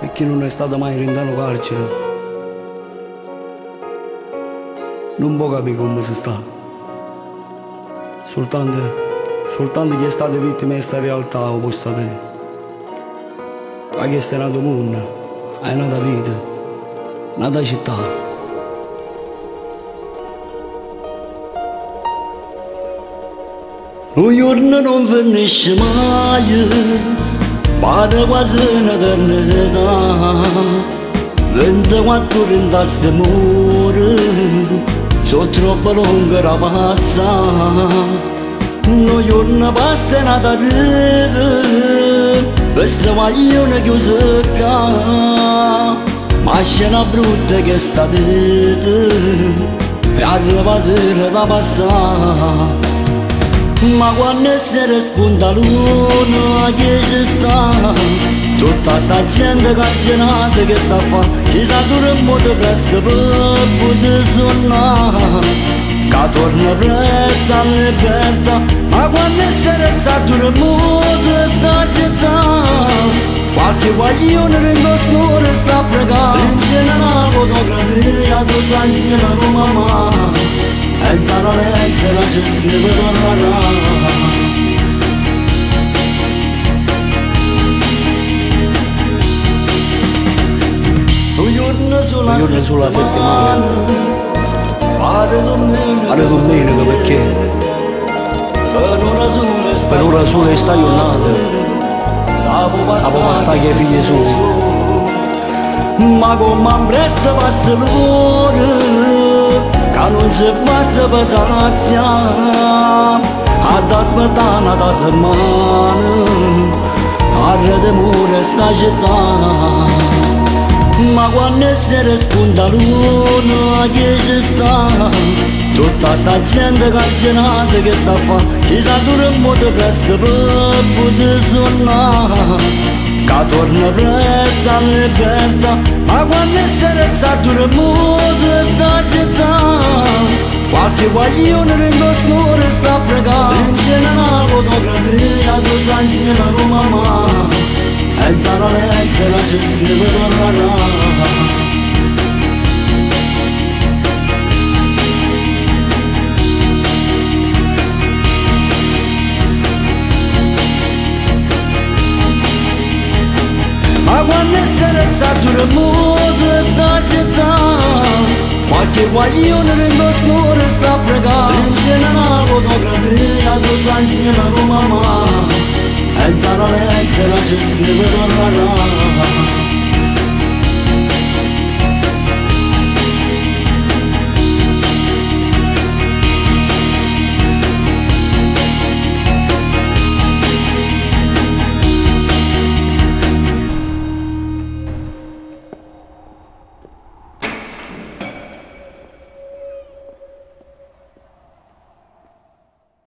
e chi non è stato mai rindano carcere non può capire come si sta. Soltanto chi è stato vittima di questa realtà lo può sapere. Ma chi è nato mondo, è nata vita, nata città. Un giorno non finisce mai, pare quasi un'eternità. 24 ore in tasca muore, sono troppo lunghe da passare. Un giorno passa e nata arriva, questa maglione chiusa qua. Ma scena brutta che sta vita, e arriva sera da passare. Ma quando si spunta l'una che ci sta, tutta sta gente carcerata che sta a fa, chissà dura un modo presto per poter suonare. Che torna presto a libertà, ma quando si resta dura un modo sta città. Qualche guaglione in oscuro sta a pregare, stringe una fotografia, tu stai insieme con mamma. E dalla lettera ci scrive tornerà. Un giorno sulla settimana, pare domenica perché per ora sola sta giornata sapo passare che figli su. Ma come presto passa l'ora, che non c'è basta pazienza ad aspettare una settimana a redimere sta città. Ma quando si spunta l'una che ci sta, tutta sta gente carcerata che sta a fa, chissà dura un modo presto per poter suonare. Che torna presto a libertà, ma quando si resta dura un modo sta città. Qualche guaglione in oscuro sta a pregare, stringe una fotografia, tu stai insieme con mamma. E dalla lettera ci scrive tornerà. Ma quando si resta dura un modo sta città, qualche guaglione in oscuro sta a pregare, stringe una fotografia, tu stai insieme con mamma. E dalla lettera ci scrive tornerà.